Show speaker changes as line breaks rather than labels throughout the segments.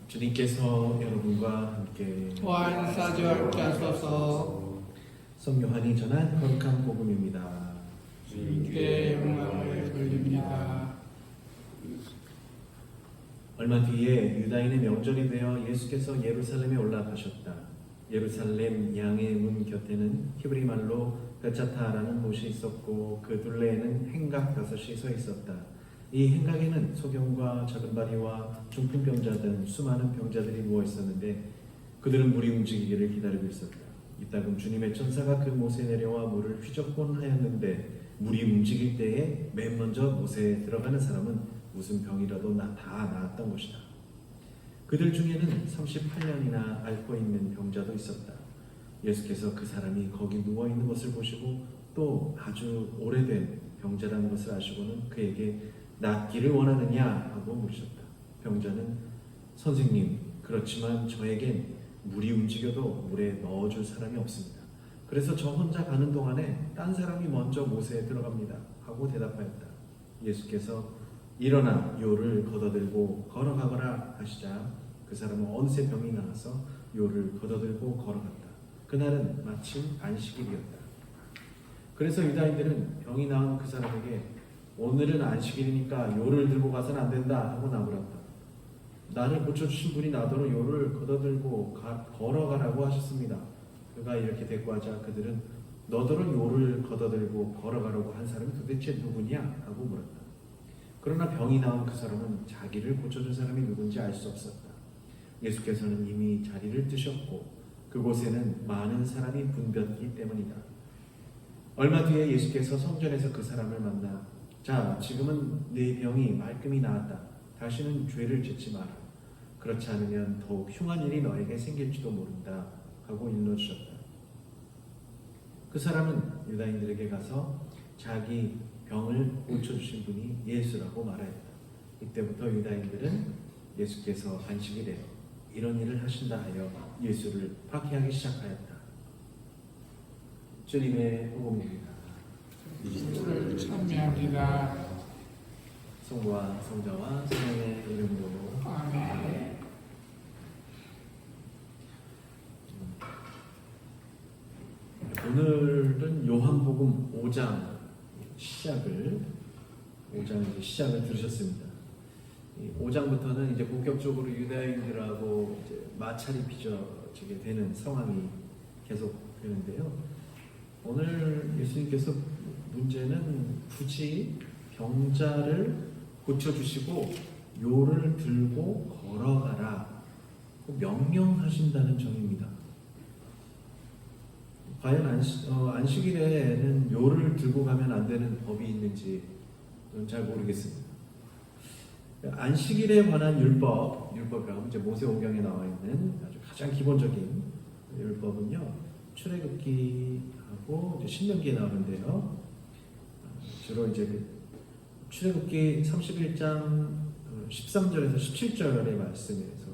주님께서 여러분과 함께
완사지와 함께 하소서.
성령 요한이 전한 거룩한 복음입니다.
주님께 영광을 돌립니다.
얼마 뒤에 유다인의 명절이 되어 예수께서 예루살렘에 올라가셨다. 예루살렘 양의 문 곁에는 히브리 말로 베차타라는 못이 있었고 그 둘레에는 행각 5이 서 있었다. 이 행각에는 소경과 작은 바리와 중풍병자 등 수많은 병자들이 누워 있었는데 그들은 물이 움직이기를 기다리고 있었다. 이따금 주님의 천사가 그 못에 내려와 물을 휘젓곤 하였는데 물이 움직일 때에 맨 먼저 못에 들어가는 사람은 무슨 병이라도 다 나았던 것이다. 그들 중에는 38년이나 앓고 있는 병자도 있었다. 예수께서 그 사람이 거기 누워있는 것을 보시고 또 아주 오래된 병자라는 것을 아시고는 그에게 낫기를 원하느냐 하고 물으셨다. 병자는 선생님, 그렇지만 저에겐 물이 움직여도 물에 넣어줄 사람이 없습니다. 그래서 저 혼자 가는 동안에 딴 사람이 먼저 못에 들어갑니다 하고 대답하였다. 예수께서 일어나 요를 걷어들고 걸어가거라 하시자 그 사람은 어느새 병이 나와서 요를 걷어들고 걸어갔다. 그날은 마침 안식일이었다. 그래서 유다인들은 병이 나은 그 사람에게 오늘은 안식일이니까 요를 들고 가서는 안 된다 하고 나무랐다. 나를 고쳐주신 분이 나더러 요를 걷어들고 걸어가라고 하셨습니다. 그가 이렇게 대꾸하자 그들은 너더러 요를 걷어들고 걸어가라고 한 사람이 도대체 누구냐 하고 물었다. 그러나 병이 나은 그 사람은 자기를 고쳐준 사람이 누군지 알 수 없었다. 예수께서는 이미 자리를 뜨셨고 그곳에는 많은 사람이 붐볐기 때문이다. 얼마 뒤에 예수께서 성전에서 그 사람을 만나 자, 지금은 네 병이 말끔히 나았다. 다시는 죄를 짓지 마라. 그렇지 않으면 더욱 흉한 일이 너에게 생길지도 모른다 하고 일러주셨다. 그 사람은 유다인들에게 가서 자기 병을 고쳐주신 분이 예수라고 말하였다. 이때부터 유다인들은 예수께서 안식일에 이런 일을 하신다 하여 예수를 박해하기 시작하였다. 주님의 복음입니다.
주를 찬미합니다.
성부와 성자와 성령의 이름으로
아멘.
오늘은 요한복음 5장 시작을 들으셨습니다. 5장부터는 이제 본격적으로 유다인들하고 이제 마찰이 빚어지게 되는 상황이 계속 되는데요. 오늘 예수님께서 문제는 굳이 병자를 고쳐주시고 요를 들고 걸어가라 명령하신다는 점입니다. 과연 안식일에는 요를 들고 가면 안 되는 법이 있는지 저는 잘 모르겠습니다. 안식일에 관한 율법이라고 이제 모세오경에 나와 있는 아주 가장 기본적인 율법은요, 출애굽기하고 이제 신명기에 나오는데요. 주로 이제 출애굽기 31장 13절에서 17절의 말씀에서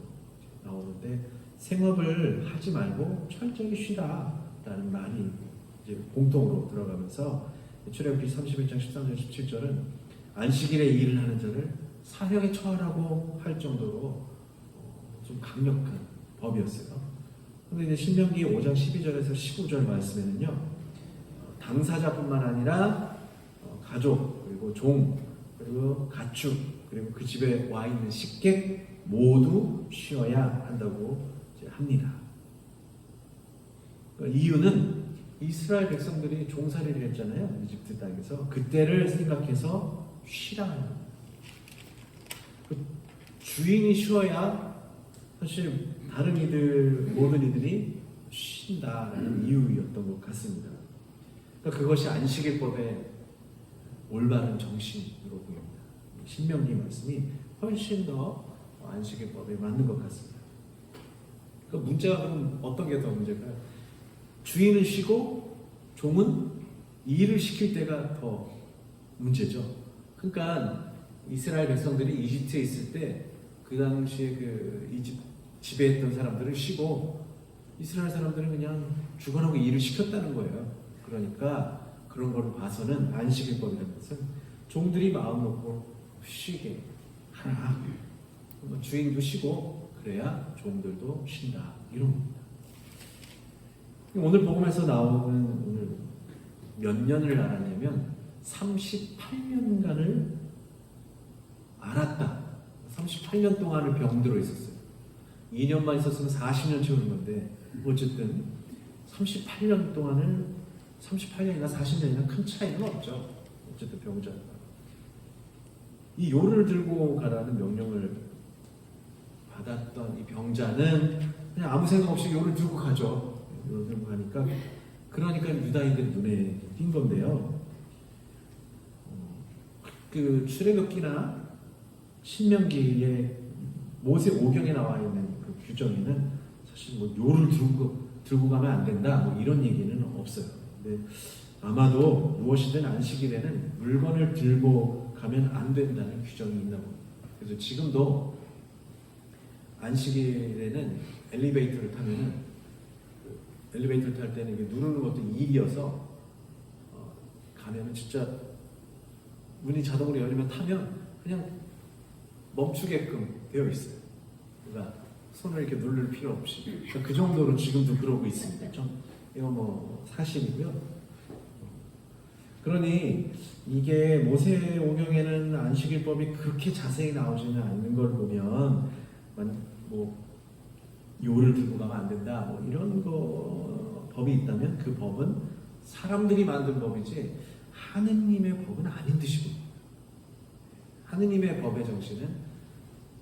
나오는데 생업을 하지 말고 철저히 쉬라라는 말이 이제 공통으로 들어가면서 출애굽기 31장 13절 17절은 안식일에 일을 하는 자를 사형에 처하라고 할 정도로 좀 강력한 법이었어요. 그런데 이제 신명기 5장 12절에서 15절 말씀에는요, 당사자뿐만 아니라 가족, 그리고 종, 그리고 가축, 그리고 그 집에 와 있는 식객 모두 쉬어야 한다고 이제 합니다. 이유는 이스라엘 백성들이 종살이를 했잖아요. 이집트 땅에서. 그때를 생각해서 쉬라. 주인이 쉬어야 사실 다른 모든 이들이 쉰다라는 이유였던 것 같습니다. 그러니까 그것이 안식일법의 올바른 정신으로 보입니다. 신명기 말씀이 훨씬 더 안식일법에 맞는 것 같습니다. 그 문제가 그럼 어떤 게 더 문제일까요? 주인은 쉬고 종은 일을 시킬 때가 더 문제죠. 그러니까 이스라엘 백성들이 이집트에 있을 때 그 당시에 그 이집트 지배했던 사람들을 쉬고 이스라엘 사람들은 그냥 주관하고 일을 시켰다는 거예요. 그러니까 그런 걸 봐서는 안식일법이라는 것은 종들이 마음 놓고 쉬게 하라. 주인도 쉬고 그래야 종들도 쉰다. 이런 겁니다. 오늘 복음에서 나오는 오늘 몇 년을 알았냐면 38년간을 앓았다. 38년 동안을 병들어 있었어요. 2년만 있었으면 40년 채우는 건데 어쨌든 38년 동안을 38년이나 40년이나 큰 차이는 없죠. 어쨌든 병자가 이 요를 들고 가라는 명령을 받았던 이 병자는 그냥 아무 생각 없이 요를 들고 가죠. 요를 들고 가니까 그러니까 유다인들 눈에 띈 건데요. 그 출애굽기나 신명기에 모세 오경에 나와 있는 그 규정에는 사실 뭐 요를 들고 가면 안 된다 뭐 이런 얘기는 없어요. 근데 아마도 무엇이든 안식일에는 물건을 들고 가면 안 된다는 규정이 있나 봅니다. 그래서 지금도 안식일에는 엘리베이터를 타면은 엘리베이터를 탈 때는 이게 누르는 것도 일이어서 가면은 진짜 문이 자동으로 열리면 타면 그냥 멈추게끔 되어 있어요. 그러니까 손을 이렇게 누를 필요 없이 그러니까 그 정도로 지금도 그러고 있습니다. 좀 이거 뭐 사실이고요. 그러니 이게 모세오경에는 안식일법이 그렇게 자세히 나오지는 않는 걸 보면 뭐 요를 들고 가면 안 된다 뭐 이런 거 법이 있다면 그 법은 사람들이 만든 법이지 하느님의 법은 아닌 뜻이고 하느님의 법의 정신은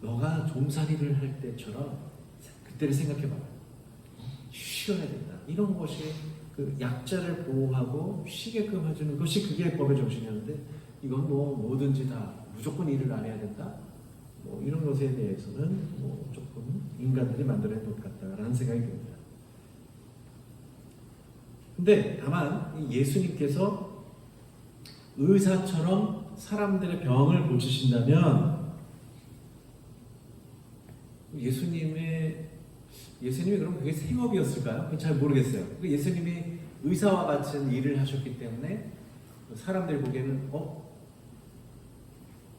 너가 종살이를 할 때처럼 그때를 생각해봐. 쉬어야 된다. 이런 것이 그 약자를 보호하고 쉬게끔 해주는 것이 그게 법의 정신이었는데 이건 뭐 뭐든지 다 무조건 일을 안 해야 된다. 뭐 이런 것에 대해서는 뭐 조금 인간들이 만들어낸 것 같다라는 생각이 듭니다. 근데 다만 예수님께서 의사처럼 사람들의 병을 고치신다면 예수님이 그럼 그게 생업이었을까요? 잘 모르겠어요. 예수님이 의사와 같은 일을 하셨기 때문에 사람들이 보기에는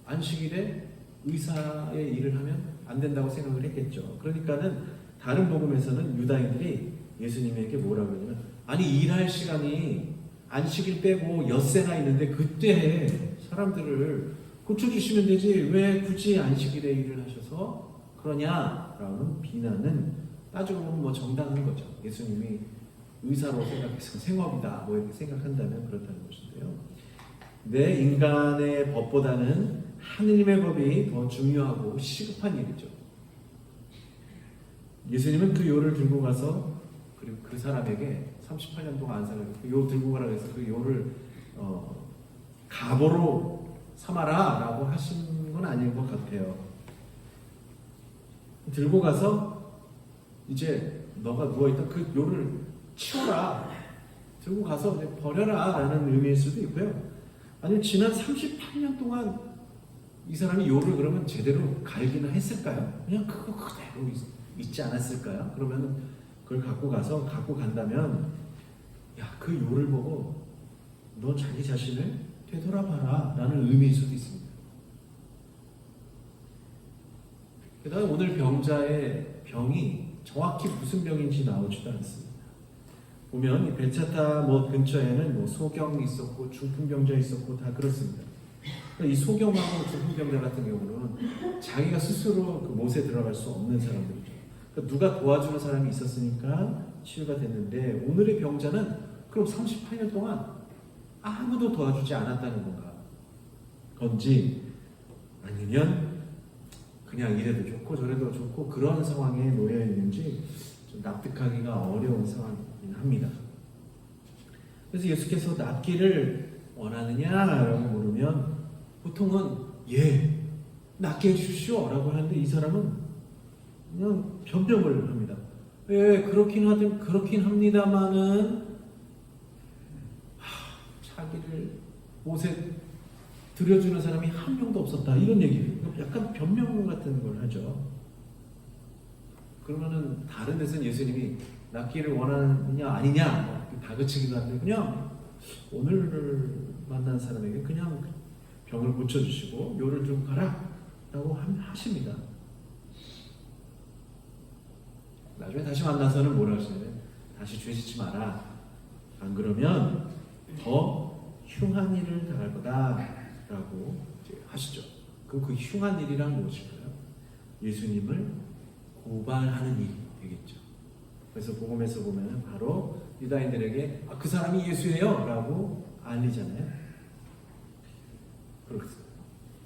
안식일에 의사의 일을 하면 안 된다고 생각을 했겠죠. 그러니까는 다른 복음에서는 유다인들이 예수님에게 뭐라고 하냐면 아니 일할 시간이 안식일 빼고 엿새나 있는데 그때 사람들을 고쳐주시면 되지 왜 굳이 안식일에 일을 하셔서 그러냐라는 비난은 따지고 보면 뭐 정당한 거죠. 예수님이 의사로 생각해서 생업이다 뭐 이렇게 생각한다면 그렇다는 것인데요. 내 인간의 법보다는 하느님의 법이 더 중요하고 시급한 일이죠. 예수님은 그 요를 들고 가서 그리고 그 사람에게 38년 동안 안 살아요. 그 요 들고 가라 해서 그 요를 갑오로 삼아라 라고 하신 건 아닌 것 같아요. 들고 가서 이제 너가 누워있던 그 요를 치워라. 들고 가서 버려라 라는 의미일 수도 있고요. 아니면 지난 38년 동안 이 사람이 요를 그러면 제대로 갈기나 했을까요? 그냥 그거 그대로 있지 않았을까요? 그러면 그걸 갖고 간다면 그 요를 보고 너 자기 자신을 되돌아봐라 라는 의미일 수도 있습니다. 그 다음에 오늘 병자의 병이 정확히 무슨 병인지 나오지도 않습니다. 보면 이 베차타 근처에는 뭐 소경이 있었고 중풍병자 있었고 다 그렇습니다. 이 소경하고 중풍병자 같은 경우는 자기가 스스로 그 못에 들어갈 수 없는 사람들이죠. 그러니까 누가 도와주는 사람이 있었으니까 치유가 됐는데 오늘의 병자는 그럼 38년 동안 아무도 도와주지 않았다는 건지 아니면 그냥 이래도 좋고 저래도 좋고 그런 상황에 놓여 있는지 좀 납득하기가 어려운 상황이긴 합니다. 그래서 예수께서 낫기를 원하느냐라고 물으면 보통은 낫게 해주시오 라고 하는데 이 사람은 그냥 변명을 합니다. 그렇긴 합니다만은 자기를 옷에 들여주는 사람이 한 명도 없었다 이런 얘기를 약간 변명 같은 걸 하죠. 그러면은 다른 데서는 예수님이 낫기를 원하느냐 아니냐 다그치기도 한데 그냥 오늘 만난 사람에게 그냥 병을 고쳐주시고 요를 좀 가라 라고 하십니다. 나중에 다시 만나서는 뭐라 하시냐면 다시 죄 짓지 마라. 안 그러면 더 흉한 일을 당할 거다라고 하시죠. 그럼 그 흉한 일이란 무엇일까요? 예수님을 고발하는 일이 되겠죠. 그래서 복음에서 보면 바로 유다인들에게 그 사람이 예수예요 라고 알리잖아요. 그렇습니다.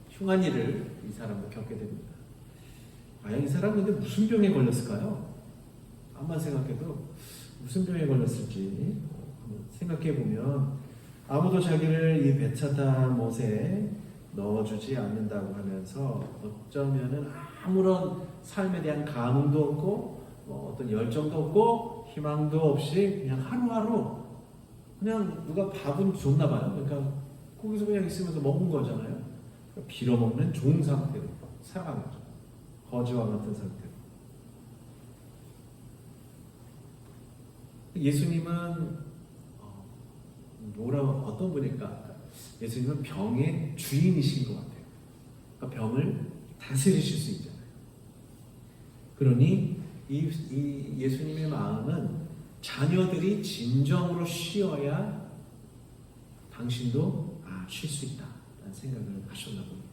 흉한 일을 이 사람도 겪게 됩니다. 과연 이 사람은 근데 무슨 병에 걸렸을까요? 암만 생각해도 무슨 병에 걸렸을지 한번 생각해 보면 아무도 자기를 이 베차다 못에 넣어주지 않는다고 하면서 어쩌면은 아무런 삶에 대한 감흥도 없고 어떤 열정도 없고 희망도 없이 그냥 하루하루 그냥 누가 밥은 줬나 봐요. 그러니까 거기서 그냥 있으면서 먹은 거잖아요. 그러니까 빌어먹는 종 상태로 살아가는 거죠. 거지와 같은 상태로. 예수님은 어떤 분일까? 예수님은 병의 주인이신 것 같아요. 그러니까 병을 다스리실 수 있잖아요. 그러니 이 예수님의 마음은 자녀들이 진정으로 쉬어야 당신도 쉴 수 있다라는 생각을 하셨나 봅니다.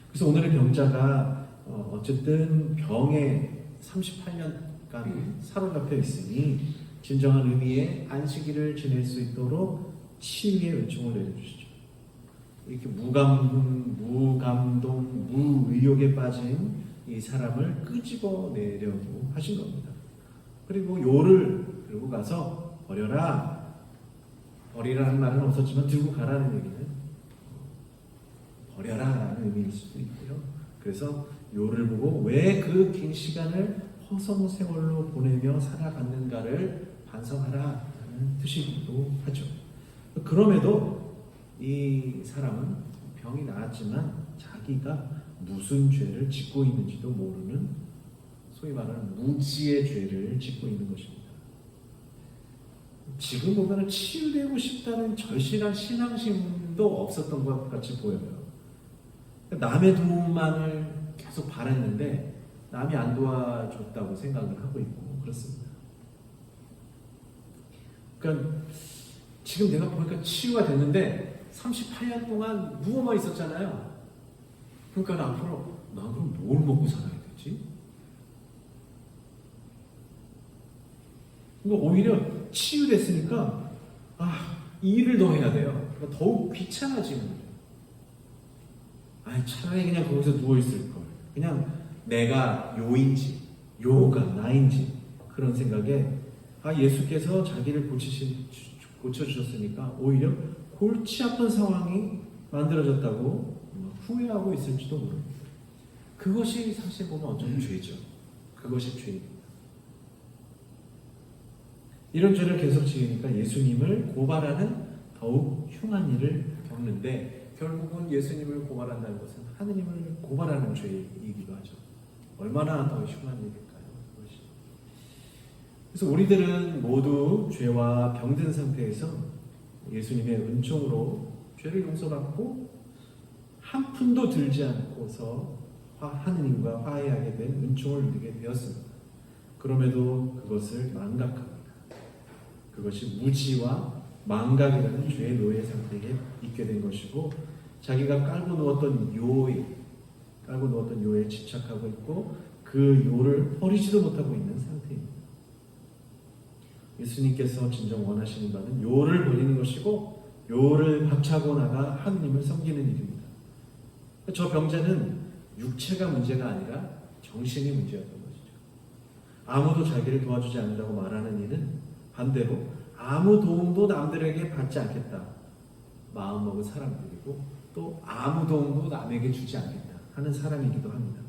그래서 오늘의 병자가 어쨌든 병에 38년간 사로잡혀 있으니 진정한 의미의 안식일을 지낼 수 있도록 치유의 은총을 내려주시죠. 이렇게 무감동, 무의욕에 빠진 이 사람을 끄집어내려고 하신 겁니다. 그리고 요를 들고 가서 버려라. 버리라는 말은 없었지만 들고 가라는 얘기는 버려라라는 의미일 수도 있고요. 그래서 요를 보고 왜 그 긴 시간을 허송세월로 보내며 살아갔는가를 반성하라는 뜻이기도 하죠. 그럼에도 이 사람은 병이 나았지만 자기가 무슨 죄를 짓고 있는지도 모르는 소위 말하는 무지의 죄를 짓고 있는 것입니다. 지금 보면 치유되고 싶다는 절실한 신앙심도 없었던 것 같이 보여요. 남의 도움만을 계속 바랐는데 남이 안 도와줬다고 생각을 하고 있고 그렇습니다. 그러니까 지금 내가 보니까 치유가 됐는데 38년 동안 누워만 있었잖아요. 그러니까 앞으로 나 그럼 뭘 먹고 살아야 되지? 그러니까 오히려 치유됐으니까 일을 더 해야 돼요. 그러니까 더욱 귀찮아지는 거예요. 차라리 그냥 거기서 누워있을 걸. 그냥 내가 요인지 요가 나인지 그런 생각에 예수께서 자기를 고쳐주셨으니까 오히려 골치 아픈 상황이 만들어졌다고 후회하고 있을지도 모릅니다. 그것이 사실 보면 어쩌면 죄죠. 그것이 죄입니다. 이런 죄를 계속 지으니까 예수님을 고발하는 더욱 흉한 일을 겪는데 결국은 예수님을 고발한다는 것은 하느님을 고발하는 죄이기도 하죠. 얼마나 더 흉한 일일까요? 그것이. 그래서 우리들은 모두 죄와 병든 상태에서 예수님의 은총으로 죄를 용서받고 한 푼도 들지 않고서 하느님과 화해하게 된 은총을 누리게 되었습니다. 그럼에도 그것을 망각합니다. 그것이 무지와 망각이라는 죄의 노예 상태에 있게 된 것이고 자기가 깔고 누웠던 요에 집착하고 있고 그 요를 버리지도 못하고 있는 상태입니다. 예수님께서 진정 원하시는 바는 요를 버리는 것이고 요를 박차고 나가 하느님을 섬기는 일입니다. 저 병자는 육체가 문제가 아니라 정신이 문제였던 것이죠. 아무도 자기를 도와주지 않는다고 말하는 이는 반대로 아무 도움도 남들에게 받지 않겠다 마음먹은 사람들이고 또 아무 도움도 남에게 주지 않겠다 하는 사람이기도 합니다.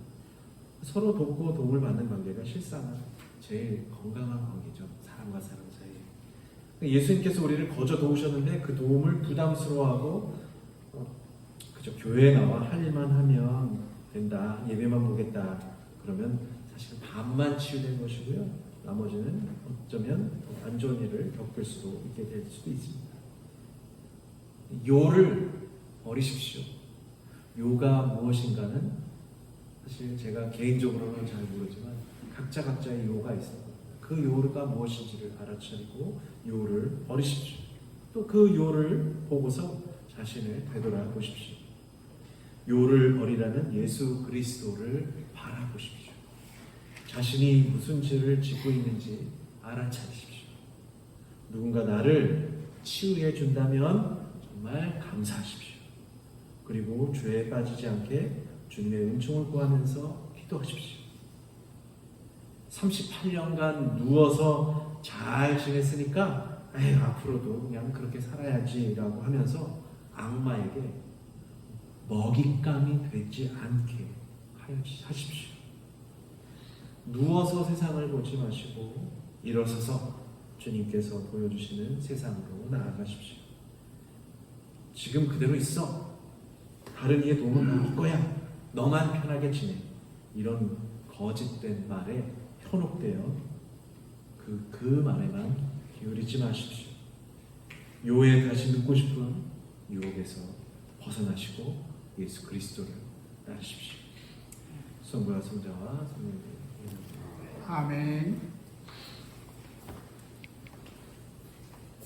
서로 돕고 도움을 받는 관계가 실상은 제일 건강한 관계죠. 사람과 사람 사이에. 예수님께서 우리를 거저 도우셨는데 그 도움을 부담스러워하고 그저 교회에 나와 할 일만 하면 된다, 예배만 보겠다 그러면 사실 반만 치유된 것이고요. 나머지는 어쩌면 안 좋은 일을 겪을 수도 있게 될 수도 있습니다. 요를 버리십시오. 요가 무엇인가는 사실 제가 개인적으로는 잘 모르지만 각자의 요가 있어요. 그 요가 무엇인지를 알아차리고 요를 버리십시오. 또 그 요를 보고서 자신을 되돌아보십시오. 요를 버리라는 예수 그리스도를 바라보십시오. 자신이 무슨 죄를 짓고 있는지 알아차리십시오. 누군가 나를 치유해 준다면 정말 감사하십시오. 그리고 죄에 빠지지 않게 주님의 은총을 구하면서 기도하십시오. 38년간 누워서 잘 지냈으니까 앞으로도 그냥 그렇게 살아야지라고 하면서 악마에게 먹잇감이 되지 않게 하십시오. 누워서 세상을 보지 마시고 일어서서 주님께서 보여주시는 세상으로 나아가십시오. 지금 그대로 있어. 다른 이의 도움은 못 거야. 너만 편하게 지내. 이런 거짓된 말에 현혹되어 그 말에만 기울이지 마십시오. 요에 다시 눕고 싶은 유혹에서 벗어나시고 예수 그리스도를 따르십시오. 성부와 성자와 성령의 이름으로.
아멘.